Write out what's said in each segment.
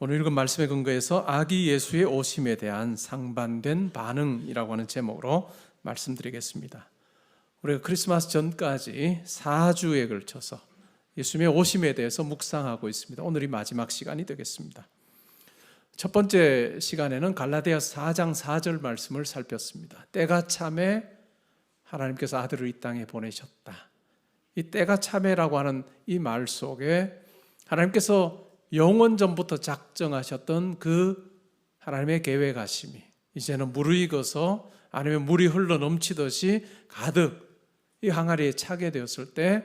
오늘 읽은 말씀에 근거해서 아기 예수의 오심에 대한 상반된 반응이라고 하는 제목으로 말씀드리겠습니다. 우리가 크리스마스 전까지 4주에 걸쳐서 예수님의 오심에 대해서 묵상하고 있습니다. 오늘이 마지막 시간이 되겠습니다. 첫 번째 시간에는 갈라디아서 4장 4절 말씀을 살폈습니다. 때가 참에 하나님께서 아들을 이 땅에 보내셨다. 이 때가 참에라고 하는 이 말 속에 하나님께서 영원 전부터 작정하셨던 그 하나님의 계획하심이 이제는 무르익어서 아니면 물이 흘러 넘치듯이 가득 이 항아리에 차게 되었을 때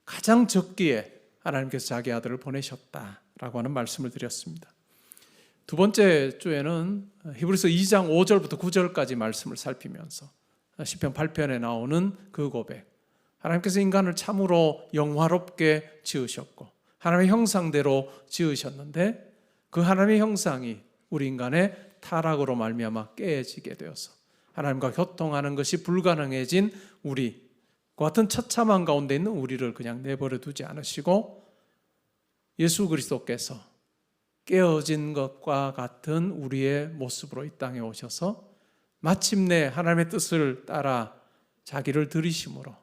가장 적기에 하나님께서 자기 아들을 보내셨다라고 하는 말씀을 드렸습니다. 두 번째 주에는 히브리서 2장 5절부터 9절까지 말씀을 살피면서 시편 8편에 나오는 그 고백, 하나님께서 인간을 참으로 영화롭게 지으셨고 하나님의 형상대로 지으셨는데 그 하나님의 형상이 우리 인간의 타락으로 말미암아 깨지게 되어서 하나님과 교통하는 것이 불가능해진 우리, 그 같은 처참한 가운데 있는 우리를 그냥 내버려 두지 않으시고 예수 그리스도께서 깨어진 것과 같은 우리의 모습으로 이 땅에 오셔서 마침내 하나님의 뜻을 따라 자기를 들이심으로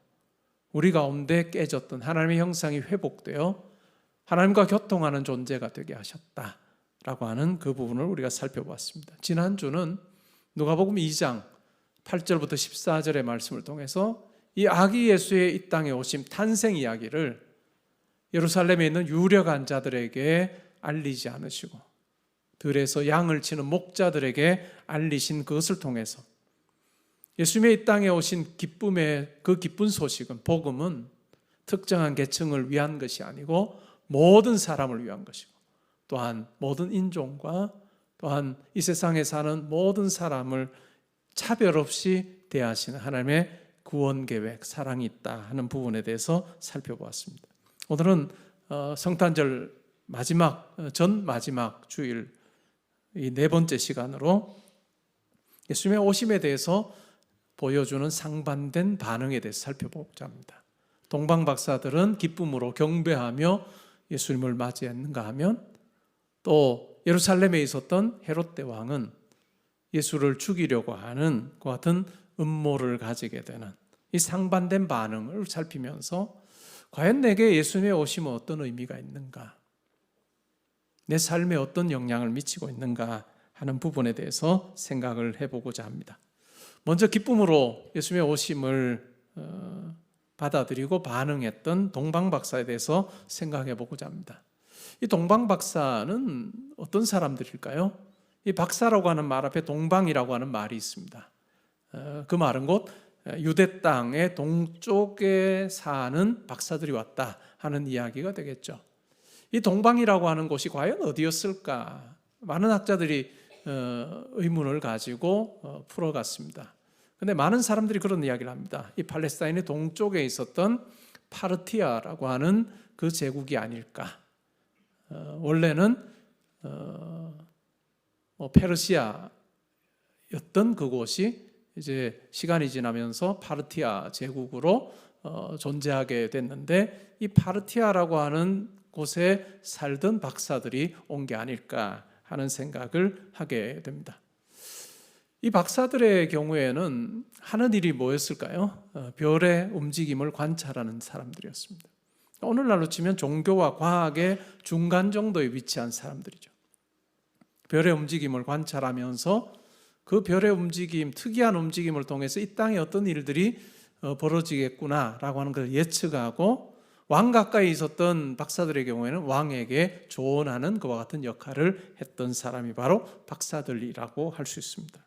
우리 가운데 깨졌던 하나님의 형상이 회복되어 하나님과 교통하는 존재가 되게 하셨다라고 하는 그 부분을 우리가 살펴보았습니다. 지난주는 누가복음 2장 8절부터 14절의 말씀을 통해서 이 아기 예수의 이 땅에 오심 탄생 이야기를 예루살렘에 있는 유력한 자들에게 알리지 않으시고 들에서 양을 치는 목자들에게 알리신 그것을 통해서 예수님의 이 땅에 오신 기쁨의 그 기쁜 소식은, 복음은 특정한 계층을 위한 것이 아니고 모든 사람을 위한 것이고 또한 모든 인종과 또한 이 세상에 사는 모든 사람을 차별 없이 대하시는 하나님의 구원 계획, 사랑이 있다 하는 부분에 대해서 살펴보았습니다. 오늘은 성탄절 전 마지막 주일 이 네 번째 시간으로 예수님의 오심에 대해서 보여주는 상반된 반응에 대해서 살펴보고자 합니다. 동방 박사들은 기쁨으로 경배하며 예수님을 맞이했는가 하면 또 예루살렘에 있었던 헤롯 대왕은 예수를 죽이려고 하는 그 같은 음모를 가지게 되는 이 상반된 반응을 살피면서 과연 내게 예수님의 오심은 어떤 의미가 있는가, 내 삶에 어떤 영향을 미치고 있는가 하는 부분에 대해서 생각을 해보고자 합니다. 먼저 기쁨으로 예수님의 오심을 받아들이고 반응했던 동방박사에 대해서 생각해 보고자 합니다. 이 동방박사는 어떤 사람들일까요? 이 박사라고 하는 말 앞에 동방이라고 하는 말이 있습니다. 그 말은 곧 유대 땅의 동쪽에 사는 박사들이 왔다 하는 이야기가 되겠죠. 이 동방이라고 하는 곳이 과연 어디였을까? 많은 학자들이 의문을 가지고 풀어갔습니다. 그런데 많은 사람들이 그런 이야기를 합니다. 이 팔레스타인의 동쪽에 있었던 파르티아라고 하는 그 제국이 아닐까. 원래는 페르시아였던 그곳이 이제 시간이 지나면서 파르티아 제국으로 존재하게 됐는데 이 파르티아라고 하는 곳에 살던 박사들이 온 게 아닐까 하는 생각을 하게 됩니다. 이 박사들의 경우에는 하는 일이 뭐였을까요? 별의 움직임을 관찰하는 사람들이었습니다. 오늘날로 치면 종교와 과학의 중간 정도에 위치한 사람들이죠. 별의 움직임을 관찰하면서 그 별의 움직임, 특이한 움직임을 통해서 이 땅에 어떤 일들이 벌어지겠구나라고 하는 걸 예측하고 왕 가까이 있었던 박사들의 경우에는 왕에게 조언하는 그와 같은 역할을 했던 사람이 바로 박사들이라고 할 수 있습니다.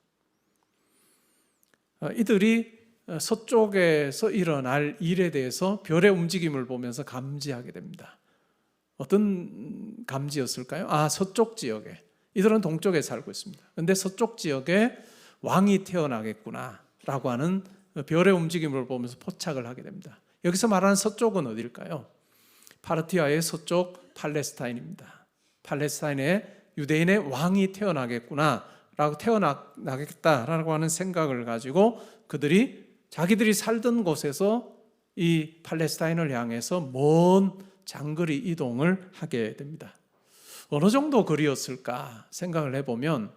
이들이 서쪽에서 일어날 일에 대해서 별의 움직임을 보면서 감지하게 됩니다. 어떤 감지였을까요? 서쪽 지역에, 이들은 동쪽에 살고 있습니다. 그런데 서쪽 지역에 왕이 태어나겠구나 라고 하는 별의 움직임을 보면서 포착을 하게 됩니다. 여기서 말하는 서쪽은 어디일까요? 파르티아의 서쪽 팔레스타인입니다. 팔레스타인에 유대인의 왕이 태어나겠구나 라고 태어나겠다라고 하는 생각을 가지고 자기들이 살던 곳에서 이 팔레스타인을 향해서 먼 장거리 이동을 하게 됩니다. 어느 정도 거리였을까 생각을 해보면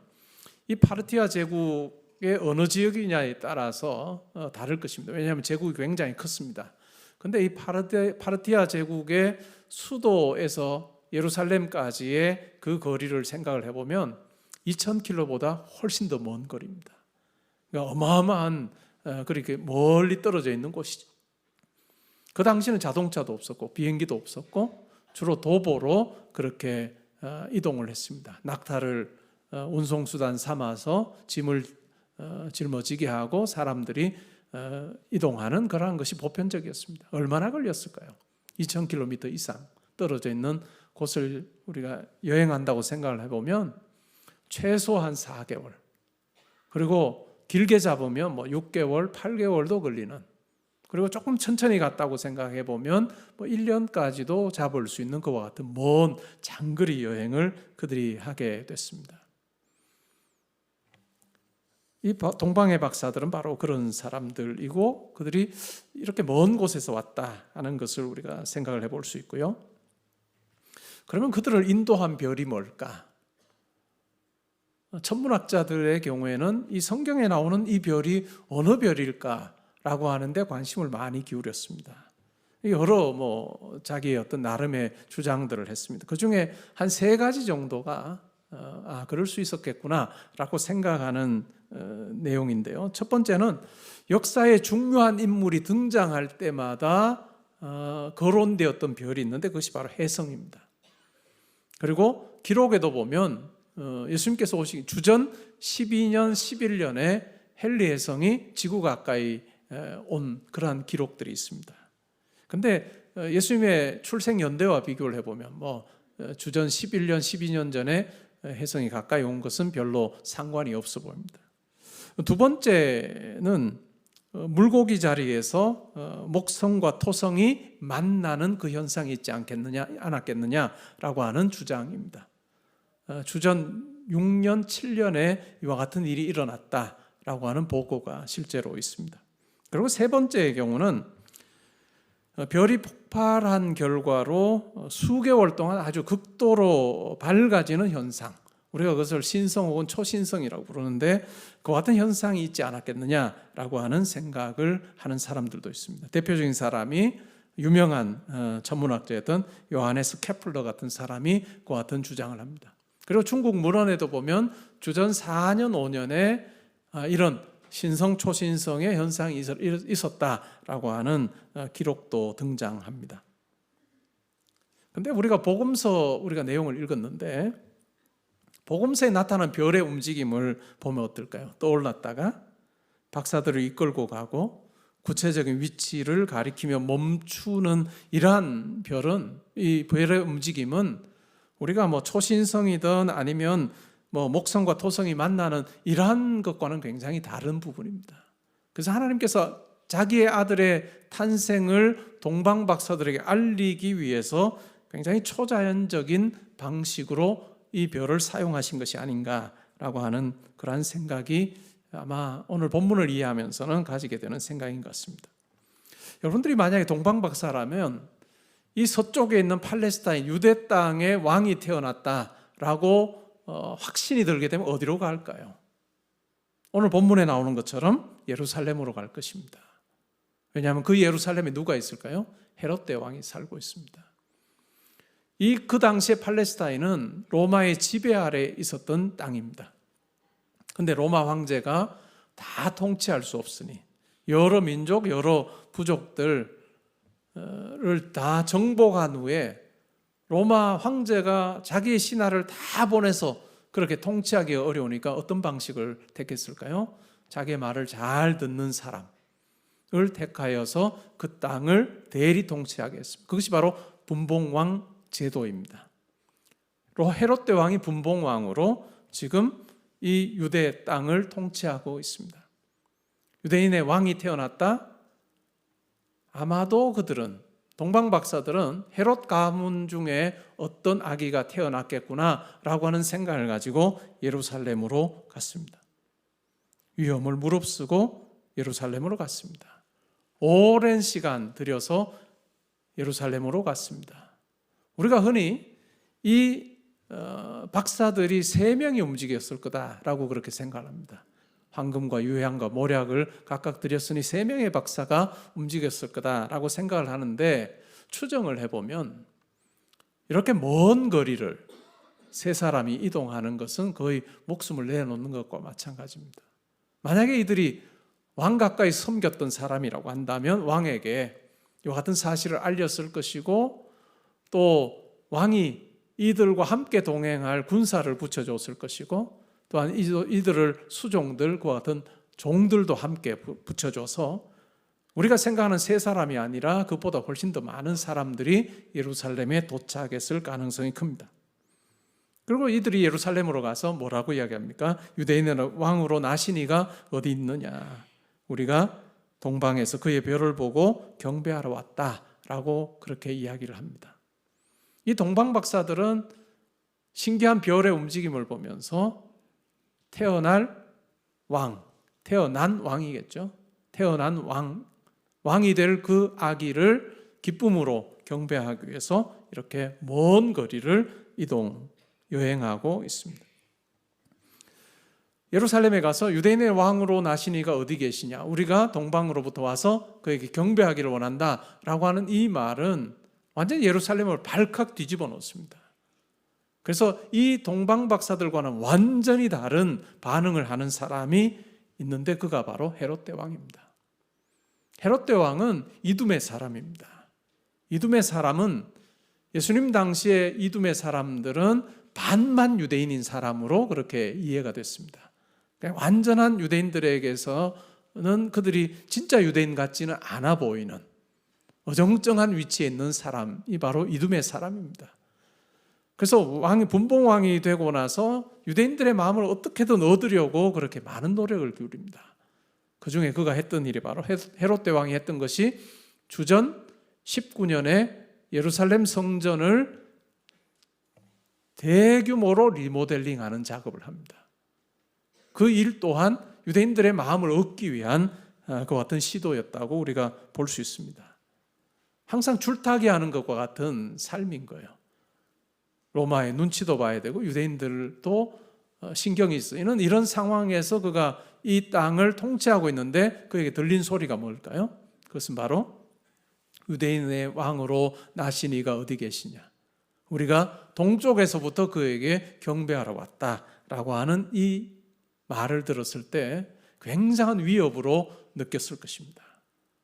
이 파르티아 제국의 어느 지역이냐에 따라서 다를 것입니다. 왜냐하면 제국이 굉장히 컸습니다. 근데 이 파르티아 제국의 수도에서 예루살렘까지의 그 거리를 생각을 해보면 2000km보다 훨씬 더 먼 거리입니다. 그러니까 어마어마한 그렇게 멀리 떨어져 있는 곳이죠. 그 당시는 자동차도 없었고 비행기도 없었고 주로 도보로 그렇게 이동을 했습니다. 낙타를 운송수단 삼아서 짐을 짊어지게 하고 사람들이 이동하는 그러한 것이 보편적이었습니다. 얼마나 걸렸을까요? 2000km 이상 떨어져 있는 곳을 우리가 여행한다고 생각을 해보면 최소한 4개월, 그리고 길게 잡으면 6개월, 8개월도 걸리는, 그리고 조금 천천히 갔다고 생각해 보면 1년까지도 잡을 수 있는 그와 같은 먼 장거리 여행을 그들이 하게 됐습니다. 이 동방의 박사들은 바로 그런 사람들이고 그들이 이렇게 먼 곳에서 왔다 하는 것을 우리가 생각을 해볼 수 있고요. 그러면 그들을 인도한 별이 뭘까? 천문학자들의 경우에는 이 성경에 나오는 이 별이 어느 별일까라고 하는데 관심을 많이 기울였습니다. 여러 자기의 어떤 나름의 주장들을 했습니다. 그 중에 한 3가지 정도가 그럴 수 있었겠구나라고 생각하는 내용인데요. 첫 번째는 역사에 중요한 인물이 등장할 때마다 거론되었던 별이 있는데 그것이 바로 혜성입니다. 그리고 기록에도 보면 예수님께서 오신 주전 12년, 11년에 헨리 혜성이 지구 가까이 온 그러한 기록들이 있습니다. 그런데 예수님의 출생 연대와 비교를 해보면 주전 11년, 12년 전에 혜성이 가까이 온 것은 별로 상관이 없어 보입니다. 두 번째는 물고기 자리에서 목성과 토성이 만나는 그 현상이 있지 않았겠느냐라고 하는 주장입니다. 주전 6년, 7년에 이와 같은 일이 일어났다라고 하는 보고가 실제로 있습니다. 그리고 세 번째의 경우는 별이 폭발한 결과로 수개월 동안 아주 극도로 밝아지는 현상, 우리가 그것을 신성 혹은 초신성이라고 부르는데 그 같은 현상이 있지 않았겠느냐라고 하는 생각을 하는 사람들도 있습니다. 대표적인 사람이 유명한 천문학자였던 요하네스 케플러 같은 사람이 그 같은 주장을 합니다. 그리고 중국 문헌에도 보면 주전 4년, 5년에 이런 신성, 초신성의 현상이 있었다라고 하는 기록도 등장합니다. 그런데 우리가 복음서 내용을 읽었는데 복음서에 나타난 별의 움직임을 보면 어떨까요? 떠올랐다가 박사들을 이끌고 가고 구체적인 위치를 가리키며 멈추는 이러한 별은, 이 별의 움직임은 우리가 초신성이든 아니면 목성과 토성이 만나는 이러한 것과는 굉장히 다른 부분입니다. 그래서 하나님께서 자기의 아들의 탄생을 동방 박사들에게 알리기 위해서 굉장히 초자연적인 방식으로 이 별을 사용하신 것이 아닌가라고 하는 그러한 생각이 아마 오늘 본문을 이해하면서는 가지게 되는 생각인 것 같습니다. 여러분들이 만약에 동방 박사라면 이 서쪽에 있는 팔레스타인 유대 땅에 왕이 태어났다라고 확신이 들게 되면 어디로 갈까요? 오늘 본문에 나오는 것처럼 예루살렘으로 갈 것입니다. 왜냐하면 그 예루살렘에 누가 있을까요? 헤롯 대왕이 살고 있습니다. 그 당시에 팔레스타인은 로마의 지배 아래 있었던 땅입니다. 그런데 로마 황제가 다 통치할 수 없으니 여러 민족, 여러 부족들을 다 정복한 후에 로마 황제가 자기의 신하를 다 보내서 그렇게 통치하기 어려우니까 어떤 방식을 택했을까요? 자기의 말을 잘 듣는 사람을 택하여서 그 땅을 대리 통치하게 했습니다. 그것이 바로 분봉왕 제도입니다. 헤롯 대왕이 분봉왕으로 지금 이 유대 땅을 통치하고 있습니다. 유대인의 왕이 태어났다? 아마도 그들은, 동방 박사들은 헤롯 가문 중에 어떤 아기가 태어났겠구나라고 하는 생각을 가지고 예루살렘으로 갔습니다. 위험을 무릅쓰고 예루살렘으로 갔습니다. 오랜 시간 들여서 예루살렘으로 갔습니다. 우리가 흔히 이 박사들이 3명이 움직였을 거다라고 그렇게 생각합니다. 황금과 유향과 모략을 각각 드렸으니 3명의 박사가 움직였을 거다라고 생각을 하는데, 추정을 해보면 이렇게 먼 거리를 3사람이 이동하는 것은 거의 목숨을 내놓는 것과 마찬가지입니다. 만약에 이들이 왕 가까이 섬겼던 사람이라고 한다면 왕에게 이와 같은 사실을 알렸을 것이고, 또 왕이 이들과 함께 동행할 군사를 붙여줬을 것이고, 또한 이들을 수종들, 그와 같은 종들도 함께 붙여줘서 우리가 생각하는 3사람이 아니라 그보다 훨씬 더 많은 사람들이 예루살렘에 도착했을 가능성이 큽니다. 그리고 이들이 예루살렘으로 가서 뭐라고 이야기합니까? 유대인의 왕으로 나시니가 어디 있느냐? 우리가 동방에서 그의 별을 보고 경배하러 왔다라고 그렇게 이야기를 합니다. 이 동방 박사들은 신기한 별의 움직임을 보면서 태어난 왕이겠죠. 태어난 왕이 될 그 아기를 기쁨으로 경배하기 위해서 이렇게 먼 거리를 여행하고 있습니다. 예루살렘에 가서 유대인의 왕으로 나시니가 어디 계시냐? 우리가 동방으로부터 와서 그에게 경배하기를 원한다라고 하는 이 말은 완전히 예루살렘을 발칵 뒤집어 놓습니다. 그래서 이 동방 박사들과는 완전히 다른 반응을 하는 사람이 있는데, 그가 바로 헤롯 대왕입니다. 헤롯 대왕은 이두메 사람입니다. 이두메 사람은 예수님 당시에 이두메 사람들은 반만 유대인인 사람으로 그렇게 이해가 됐습니다. 그러니까 완전한 유대인들에게서는 그들이 진짜 유대인 같지는 않아 보이는 어정쩡한 위치에 있는 사람이 바로 이두메 사람입니다. 그래서 분봉왕이 되고 나서 유대인들의 마음을 어떻게든 얻으려고 그렇게 많은 노력을 기울입니다. 그 중에 그가 했던 일이 바로 헤롯 대왕이 했던 것이 주전 19년에 예루살렘 성전을 대규모로 리모델링하는 작업을 합니다. 그 일 또한 유대인들의 마음을 얻기 위한 그 같은 시도였다고 우리가 볼 수 있습니다. 항상 줄타기 하는 것과 같은 삶인 거예요. 로마의 눈치도 봐야 되고 유대인들도 신경이 쓰이는 이런 상황에서 그가 이 땅을 통치하고 있는데, 그에게 들린 소리가 뭘까요? 그것은 바로 유대인의 왕으로 나시니가 어디 계시냐? 우리가 동쪽에서부터 그에게 경배하러 왔다라고 하는 이 말을 들었을 때 굉장한 위협으로 느꼈을 것입니다.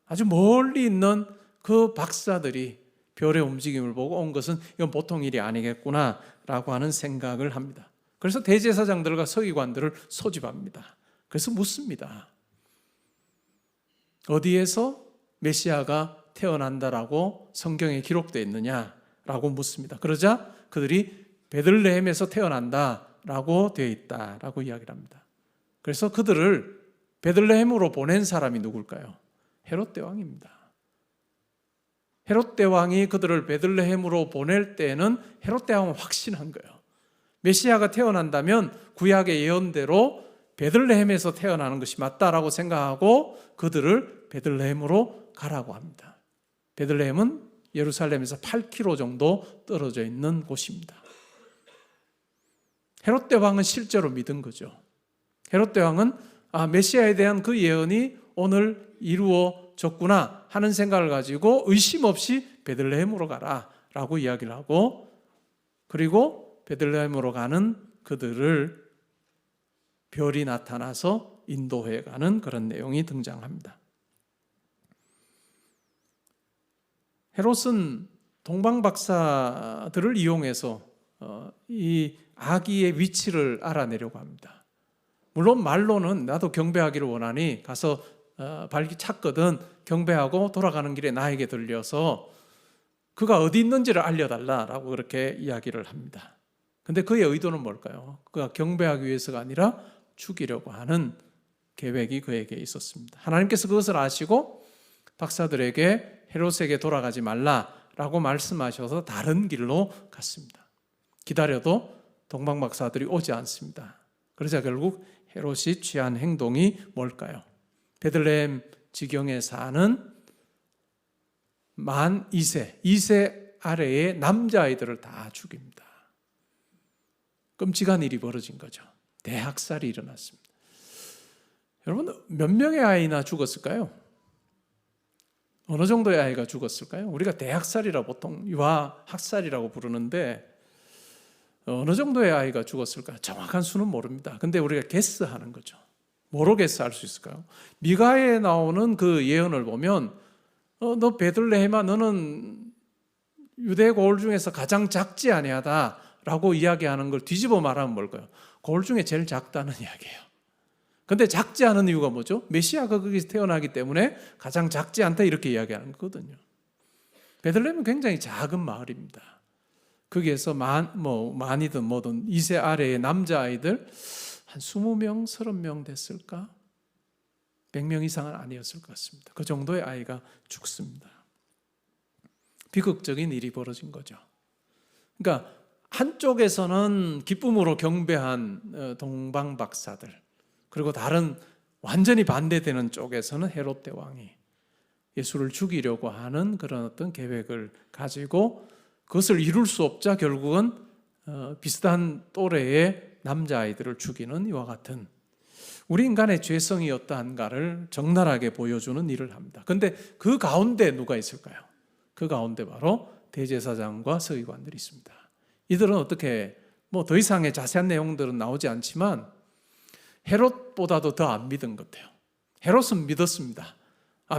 아주 멀리 있는 그 박사들이 별의 움직임을 보고 온 것은 이건 보통 일이 아니겠구나라고 하는 생각을 합니다. 그래서 대제사장들과 서기관들을 소집합니다. 그래서 묻습니다. 어디에서 메시아가 태어난다라고 성경에 기록되어 있느냐라고 묻습니다. 그러자 그들이 베들레헴에서 태어난다라고 되어 있다라고 이야기를 합니다. 그래서 그들을 베들레헴으로 보낸 사람이 누굴까요? 헤롯 대왕입니다. 헤롯 대왕이 그들을 베들레헴으로 보낼 때는 헤롯 대왕은 확신한 거예요. 메시아가 태어난다면 구약의 예언대로 베들레헴에서 태어나는 것이 맞다라고 생각하고 그들을 베들레헴으로 가라고 합니다. 베들레헴은 예루살렘에서 8km 정도 떨어져 있는 곳입니다. 헤롯 대왕은 실제로 믿은 거죠. 헤롯 대왕은 메시아에 대한 그 예언이 오늘 이루어졌구나 하는 생각을 가지고 의심 없이 베들레헴으로 가라라고 이야기를 하고, 그리고 베들레헴으로 가는 그들을 별이 나타나서 인도해 가는 그런 내용이 등장합니다. 헤롯은 동방 박사들을 이용해서 이 아기의 위치를 알아내려고 합니다. 물론 말로는 나도 경배하기를 원하니 가서 발기 찾거든 경배하고 돌아가는 길에 나에게 들려서 그가 어디 있는지를 알려달라라고 그렇게 이야기를 합니다. 근데 그의 의도는 뭘까요? 그가 경배하기 위해서가 아니라 죽이려고 하는 계획이 그에게 있었습니다. 하나님께서 그것을 아시고 박사들에게 헤롯에게 돌아가지 말라라고 말씀하셔서 다른 길로 갔습니다. 기다려도 동방 박사들이 오지 않습니다. 그러자 결국 헤롯이 취한 행동이 뭘까요? 베들레헴 지경에 사는 만 2세 아래의 남자아이들을 다 죽입니다. 끔찍한 일이 벌어진 거죠. 대학살이 일어났습니다. 여러분, 몇 명의 아이나 죽었을까요? 어느 정도의 아이가 죽었을까요? 우리가 대학살이라 보통 유아학살이라고 부르는데 어느 정도의 아이가 죽었을까요? 정확한 수는 모릅니다. 근데 우리가 게스하는 거죠. 뭐로 게스할 수 있을까요? 미가에 나오는 그 예언을 보면 너 베들레헴아, 너는 유대 고을 중에서 가장 작지 아니하다라고 이야기하는 걸 뒤집어 말하면 뭘까요? 고을 중에 제일 작다는 이야기예요. 근데 작지 않은 이유가 뭐죠? 메시아가 거기서 태어나기 때문에 가장 작지 않다 이렇게 이야기하는 거거든요. 베들레헴은 굉장히 작은 마을입니다. 거기에서 많이든 뭐든 2세 아래의 남자아이들 한 20명, 30명 됐을까? 100명 이상은 아니었을 것 같습니다. 그 정도의 아이가 죽습니다. 비극적인 일이 벌어진 거죠. 그러니까 한쪽에서는 기쁨으로 경배한 동방 박사들, 그리고 다른 완전히 반대되는 쪽에서는 헤롯 대왕이 예수를 죽이려고 하는 그런 어떤 계획을 가지고 그것을 이룰 수 없자 결국은 비슷한 또래의 남자아이들을 죽이는 이와 같은 우리 인간의 죄성이 어떠한가를 적나라하게 보여주는 일을 합니다. 그런데 그 가운데 누가 있을까요? 그 가운데 바로 대제사장과 서기관들이 있습니다. 이들은 어떻게 더 이상의 자세한 내용들은 나오지 않지만 헤롯보다도 더 안 믿은 것 같아요. 헤롯은 믿었습니다.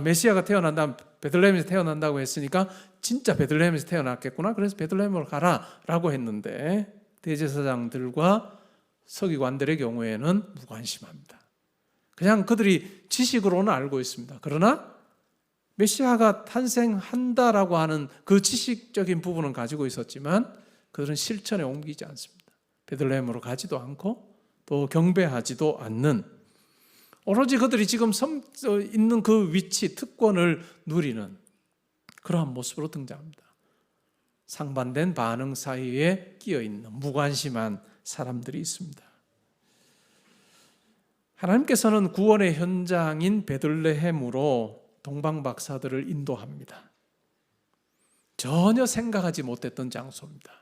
메시아가 태어난다면 베들레헴에서 태어난다고 했으니까 진짜 베들레헴에서 태어났겠구나. 그래서 베들레헴으로 가라라고 했는데 대제사장들과 서기관들의 경우에는 무관심합니다. 그냥 그들이 지식으로는 알고 있습니다. 그러나 메시아가 탄생한다라고 하는 그 지식적인 부분은 가지고 있었지만 그들은 실천에 옮기지 않습니다. 베들레헴으로 가지도 않고 또 경배하지도 않는, 오로지 그들이 지금 있는 그 위치, 특권을 누리는 그러한 모습으로 등장합니다. 상반된 반응 사이에 끼어있는 무관심한 사람들이 있습니다. 하나님께서는 구원의 현장인 베들레헴으로 동방박사들을 인도합니다. 전혀 생각하지 못했던 장소입니다.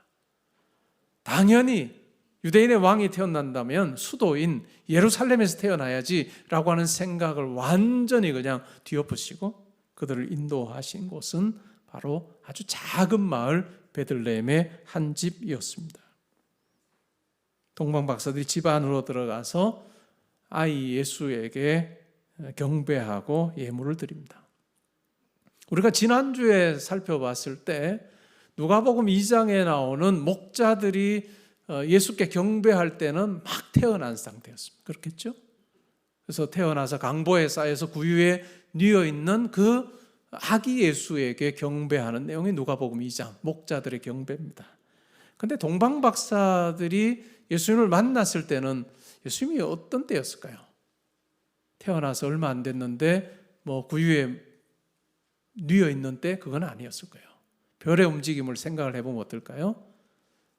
당연히 유대인의 왕이 태어난다면 수도인 예루살렘에서 태어나야지 라고 하는 생각을 완전히 그냥 뒤엎으시고 그들을 인도하신 곳은 바로 아주 작은 마을 베들레헴의 한 집이었습니다. 동방박사들이 집 안으로 들어가서 아이 예수에게 경배하고 예물을 드립니다. 우리가 지난주에 살펴봤을 때 누가복음 2장에 나오는 목자들이 예수께 경배할 때는 막 태어난 상태였습니다. 그렇겠죠? 그래서 태어나서 강보에 쌓여서 구유에 뉘어 있는 그 아기 예수에게 경배하는 내용이 누가복음 2장 목자들의 경배입니다. 그런데 동방박사들이 예수님을 만났을 때는 예수님이 어떤 때였을까요? 태어나서 얼마 안 됐는데 구유에 뉘어 있는 때 그건 아니었을 거예요. 별의 움직임을 생각을 해보면 어떨까요?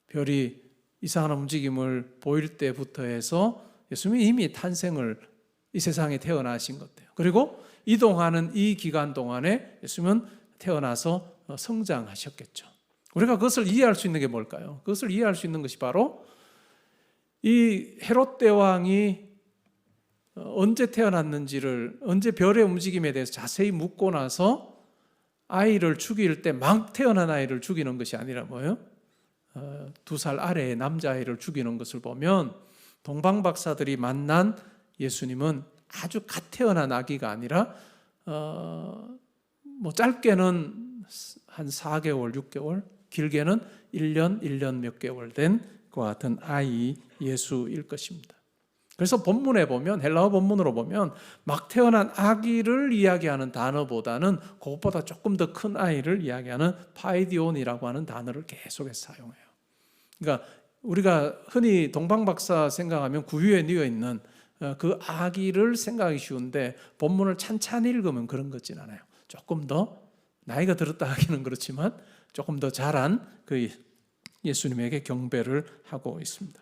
별이 이상한 움직임을 보일 때부터 해서 예수님이 이미 탄생을 이 세상에 태어나신 것 같아요. 그리고 이동하는 이 기간 동안에 예수님은 태어나서 성장하셨겠죠. 우리가 그것을 이해할 수 있는 게 뭘까요? 그것을 이해할 수 있는 것이 바로 이 헤롯 대왕이 언제 태어났는지를, 언제 별의 움직임에 대해서 자세히 묻고 나서 아이를 죽일 때 막 태어난 아이를 죽이는 것이 아니라 뭐예요? 2살 아래의 남자아이를 죽이는 것을 보면 동방박사들이 만난 예수님은 아주 갓 태어난 아기가 아니라 짧게는 한 4개월, 6개월, 길게는 1년 몇 개월 된 것 같은 아이 예수일 것입니다. 그래서 본문에 보면, 헬라어 본문으로 보면 막 태어난 아기를 이야기하는 단어보다는 그것보다 조금 더 큰 아이를 이야기하는 파이디온이라고 하는 단어를 계속해서 사용해요. 그러니까 우리가 흔히 동방박사 생각하면 구유에 뉘어 있는 그 아기를 생각하기 쉬운데 본문을 찬찬히 읽으면 그런 것 같진 않아요. 조금 더 나이가 들었다 하기는 그렇지만 조금 더 자란 그 예수님에게 경배를 하고 있습니다.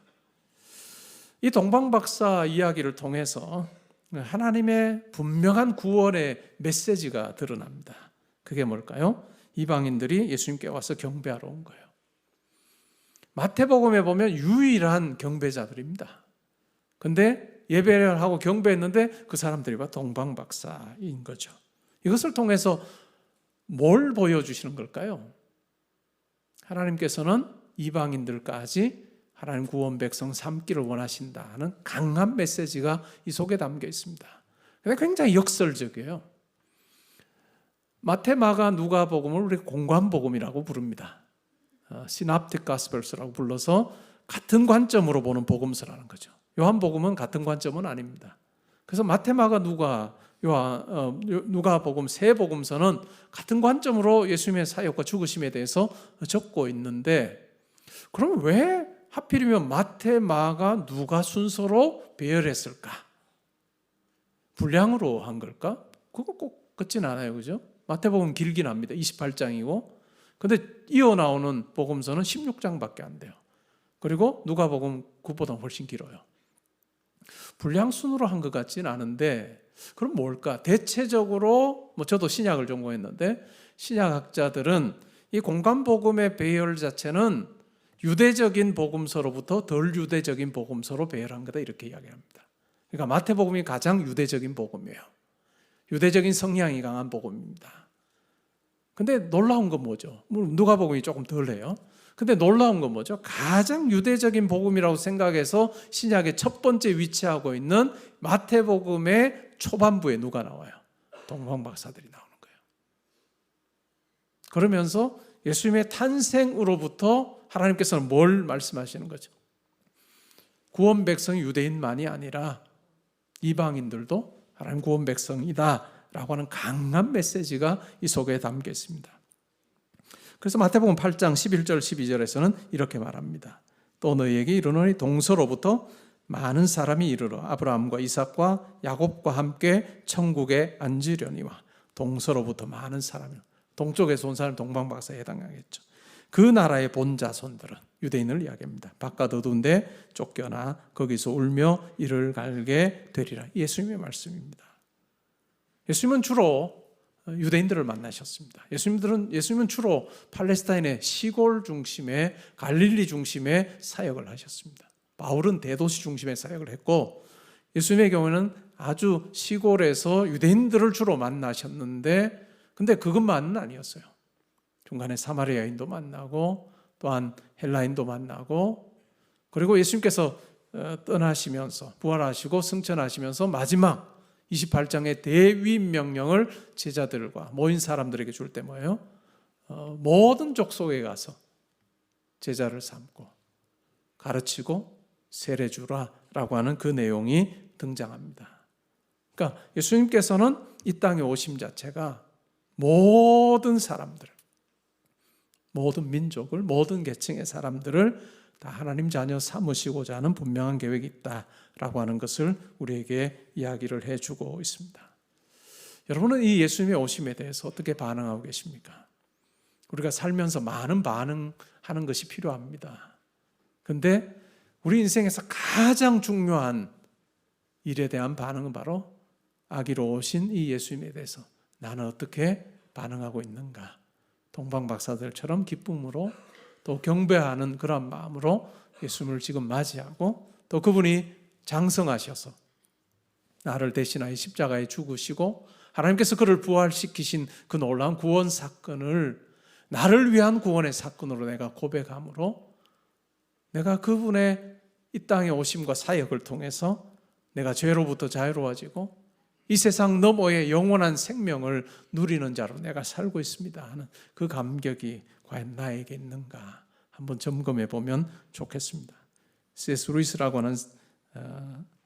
이 동방박사 이야기를 통해서 하나님의 분명한 구원의 메시지가 드러납니다. 그게 뭘까요? 이방인들이 예수님께 와서 경배하러 온 거예요. 마태복음에 보면 유일한 경배자들입니다. 근데 예배를 하고 경배했는데 그 사람들이 동방박사인 거죠. 이것을 통해서 뭘 보여주시는 걸까요? 하나님께서는 이방인들까지 하나님 구원 백성 삼기를 원하신다는 강한 메시지가 이 속에 담겨 있습니다. 근데 굉장히 역설적이에요. 마태, 마가, 누가복음을 우리 공관복음이라고 부릅니다. 시납틱 가스펠스라고 불러서 같은 관점으로 보는 복음서라는 거죠. 요한복음은 같은 관점은 아닙니다. 그래서 마태, 마가, 누가복음 세 복음서는 같은 관점으로 예수님의 사역과 죽으심에 대해서 적고 있는데, 그럼 왜 하필이면 마태, 마가, 누가 순서로 배열했을까? 분량으로 한 걸까? 그거 꼭 그렇진 않아요, 그죠? 마태복음 길긴 합니다. 28장이고, 근데 이어 나오는 복음서는 16장밖에 안 돼요. 그리고 누가복음 그보다 훨씬 길어요. 분량 순으로 한 것 같지는 않은데, 그럼 뭘까? 대체적으로 저도 신약을 전공했는데 신약학자들은 이 공관복음의 배열 자체는 유대적인 복음서로부터 덜 유대적인 복음서로 배열한 거다, 이렇게 이야기합니다. 그러니까 마태복음이 가장 유대적인 복음이에요. 유대적인 성향이 강한 복음입니다. 근데 놀라운 건 뭐죠? 누가복음이 조금 덜해요. 근데 놀라운 건 뭐죠? 가장 유대적인 복음이라고 생각해서 신약의 첫 번째 위치하고 있는 마태복음의 초반부에 누가 나와요? 동방박사들이 나오는 거예요. 그러면서 예수님의 탄생으로부터 하나님께서는 뭘 말씀하시는 거죠? 구원 백성이 유대인만이 아니라 이방인들도 하나님 구원 백성이다 라고 하는 강한 메시지가 이 속에 담겨 있습니다. 그래서 마태복음 8장 11절 12절에서는 이렇게 말합니다. 또 너희에게 이르노니 동서로부터 많은 사람이 이르러 아브라함과 이삭과 야곱과 함께 천국에 앉으려니와. 동서로부터 많은 사람이, 동쪽에서 온 사람이 동방박사에 해당하겠죠. 그 나라의 본자손들은, 유대인을 이야기합니다. 바깥 어두운데 쫓겨나 거기서 울며 이를 갈게 되리라. 예수님의 말씀입니다. 예수님은 주로 유대인들을 만나셨습니다. 예수님은 주로 팔레스타인의 시골 중심의, 갈릴리 중심의 사역을 하셨습니다. 바울은 대도시 중심의 사역을 했고, 예수님의 경우는 아주 시골에서 유대인들을 주로 만나셨는데, 근데 그것만은 아니었어요. 중간에 사마리아인도 만나고 또한 헬라인도 만나고, 그리고 예수님께서 떠나시면서 부활하시고 승천하시면서 마지막 28장의 대위 명령을 제자들과 모인 사람들에게 줄 때 뭐예요? 모든 족속에 가서 제자를 삼고 가르치고 세례 주라 라고 하는 그 내용이 등장합니다. 그러니까 예수님께서는 이 땅에 오심 자체가 모든 사람들, 모든 민족을, 모든 계층의 사람들을 다 하나님 자녀 삼으시고자 하는 분명한 계획이 있다라고 하는 것을 우리에게 이야기를 해주고 있습니다. 여러분은 이 예수님의 오심에 대해서 어떻게 반응하고 계십니까? 우리가 살면서 많은 반응하는 것이 필요합니다. 그런데 우리 인생에서 가장 중요한 일에 대한 반응은 바로 아기로 오신 이 예수님에 대해서 나는 어떻게 반응하고 있는가? 동방박사들처럼 기쁨으로 또 경배하는 그런 마음으로 예수님을 지금 맞이하고, 또 그분이 장성하셔서 나를 대신하여 십자가에 죽으시고 하나님께서 그를 부활시키신 그 놀라운 구원 사건을 나를 위한 구원의 사건으로 내가 고백함으로, 내가 그분의 이 땅에 오심과 사역을 통해서 내가 죄로부터 자유로워지고 이 세상 너머의 영원한 생명을 누리는 자로 내가 살고 있습니다 하는 그 감격이 과연 나에게 있는가 한번 점검해 보면 좋겠습니다. C.S. 루이스라고 하는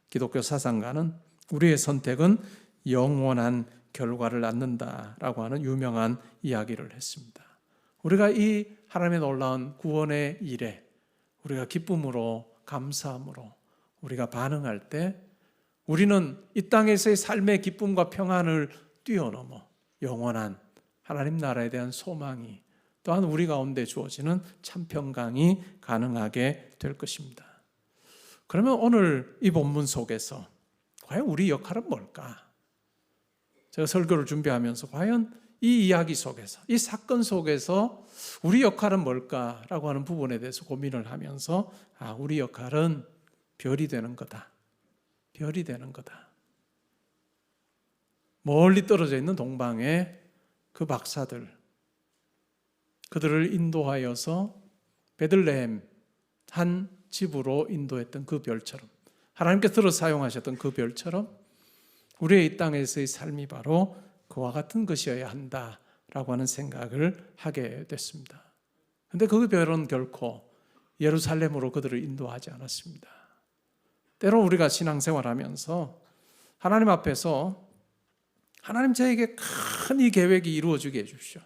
기독교 사상가는 우리의 선택은 영원한 결과를 낳는다라고 하는 유명한 이야기를 했습니다. 우리가 이 하나님의 놀라운 구원의 일에 우리가 기쁨으로, 감사함으로 우리가 반응할 때 우리는 이 땅에서의 삶의 기쁨과 평안을 뛰어넘어 영원한 하나님 나라에 대한 소망이, 또한 우리 가운데 주어지는 참 평강이 가능하게 될 것입니다. 그러면 오늘 이 본문 속에서 과연 우리 역할은 뭘까? 제가 설교를 준비하면서 과연 이 이야기 속에서, 이 사건 속에서 우리 역할은 뭘까라고 하는 부분에 대해서 고민을 하면서 우리 역할은 별이 되는 거다. 별이 되는 거다. 멀리 떨어져 있는 동방의 그 박사들, 그들을 인도하여서 베들레헴 한 집으로 인도했던 그 별처럼, 하나님께서 들어 사용하셨던 그 별처럼 우리의 이 땅에서의 삶이 바로 그와 같은 것이어야 한다라고 하는 생각을 하게 됐습니다. 그런데 그 별은 결코 예루살렘으로 그들을 인도하지 않았습니다. 때로 우리가 신앙생활하면서 하나님 앞에서 하나님 저에게 큰 이 계획이 이루어지게 해주십시오.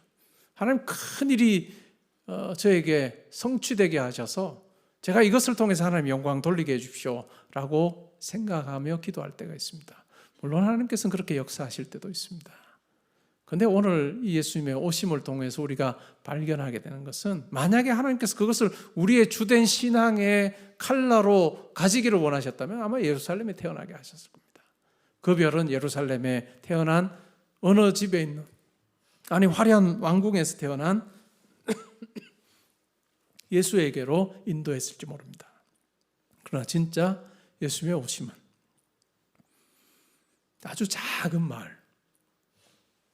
하나님 큰 일이 저에게 성취되게 하셔서 제가 이것을 통해서 하나님 영광 돌리게 해주십시오 라고 생각하며 기도할 때가 있습니다. 물론 하나님께서는 그렇게 역사하실 때도 있습니다. 그런데 오늘 이 예수님의 오심을 통해서 우리가 발견하게 되는 것은, 만약에 하나님께서 그것을 우리의 주된 신앙의 칼라로 가지기를 원하셨다면 아마 예루살렘에 태어나게 하셨을 겁니다. 그 별은 예루살렘에 태어난 어느 집에 있는, 아니 화려한 왕궁에서 태어난 예수에게로 인도했을지 모릅니다. 그러나 진짜 예수님의 오심은 아주 작은 마을,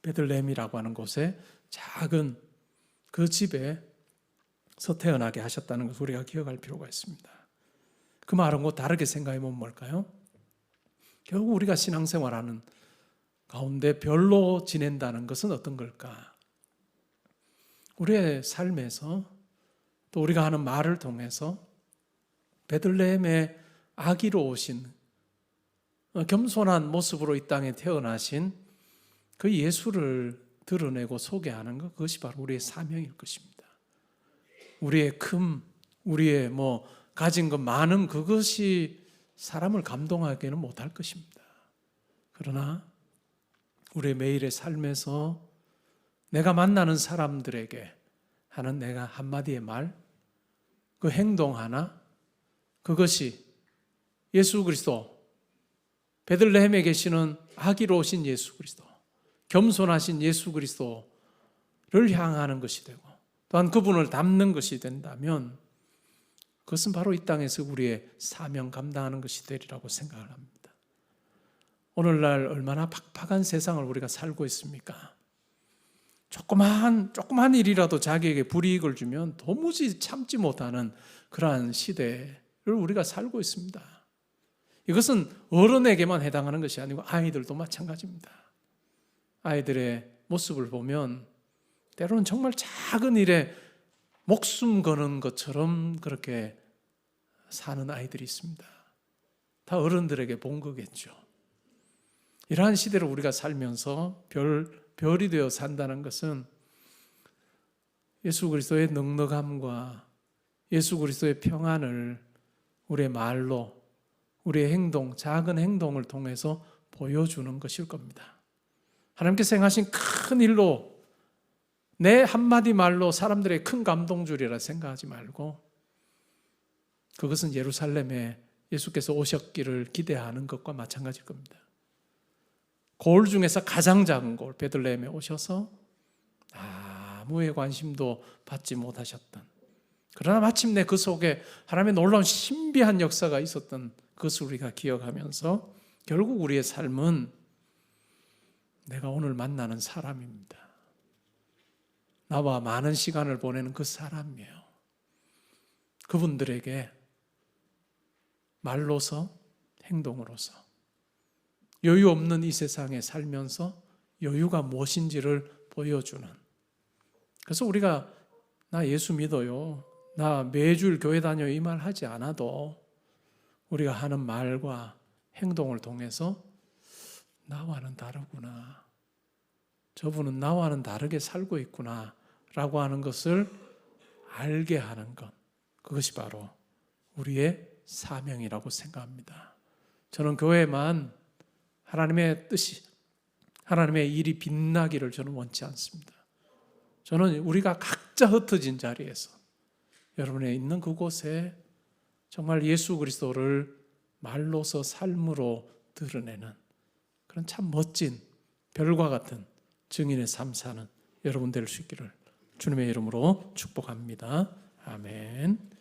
베들레헴이라고 하는 곳에 작은 그 집에서 태어나게 하셨다는 것을 우리가 기억할 필요가 있습니다. 그 말은 다르게 생각해 보면 뭘까요? 결국 우리가 신앙생활하는 가운데 별로 지낸다는 것은 어떤 걸까? 우리의 삶에서 또 우리가 하는 말을 통해서 베들레헴의 아기로 오신, 겸손한 모습으로 이 땅에 태어나신 그 예수를 드러내고 소개하는 것, 그것이 바로 우리의 사명일 것입니다. 우리의 우리의 가진 것 많은 그것이 사람을 감동하기는 못할 것입니다. 그러나 우리의 매일의 삶에서 내가 만나는 사람들에게 하는 내가 한마디의 말, 그 행동 하나, 그것이 예수 그리스도, 베들레헴에 계시는 아기로 오신 예수 그리스도, 겸손하신 예수 그리스도를 향하는 것이 되고, 또한 그분을 닮는 것이 된다면 그것은 바로 이 땅에서 우리의 사명 감당하는 것이 되리라고 생각을 합니다. 오늘날 얼마나 팍팍한 세상을 우리가 살고 있습니까? 조그마한 일이라도 자기에게 불이익을 주면 도무지 참지 못하는 그러한 시대를 우리가 살고 있습니다. 이것은 어른에게만 해당하는 것이 아니고 아이들도 마찬가지입니다. 아이들의 모습을 보면 때로는 정말 작은 일에 목숨 거는 것처럼 그렇게 사는 아이들이 있습니다. 다 어른들에게 본 거겠죠. 이러한 시대를 우리가 살면서 별이 되어 산다는 것은 예수 그리스도의 넉넉함과 예수 그리스도의 평안을 우리의 말로, 우리의 행동, 작은 행동을 통해서 보여주는 것일 겁니다. 하나님께서 행하신 큰 일로 내 한마디 말로 사람들의 큰 감동 주리라 생각하지 말고, 그것은 예루살렘에 예수께서 오셨기를 기대하는 것과 마찬가지일 겁니다. 고을 중에서 가장 작은 고을 베들레헴에 오셔서 아무의 관심도 받지 못하셨던, 그러나 마침내 그 속에 하나님의 놀라운 신비한 역사가 있었던 그것을 우리가 기억하면서 결국 우리의 삶은 내가 오늘 만나는 사람입니다. 나와 많은 시간을 보내는 그 사람이에요. 그분들에게 말로서, 행동으로서 여유 없는 이 세상에 살면서 여유가 무엇인지를 보여주는, 그래서 우리가 나 예수 믿어요, 나 매주일 교회 다녀요 이 말 하지 않아도 우리가 하는 말과 행동을 통해서 나와는 다르구나, 저분은 나와는 다르게 살고 있구나 라고 하는 것을 알게 하는 것, 그것이 바로 우리의 사명이라고 생각합니다. 저는 교회만 하나님의 뜻이, 하나님의 일이 빛나기를 저는 원치 않습니다. 저는 우리가 각자 흩어진 자리에서 여러분의 있는 그곳에 정말 예수 그리스도를 말로서 삶으로 드러내는 그런 참 멋진 별과 같은 증인의 삶 사는 여러분 될 수 있기를 주님의 이름으로 축복합니다. 아멘.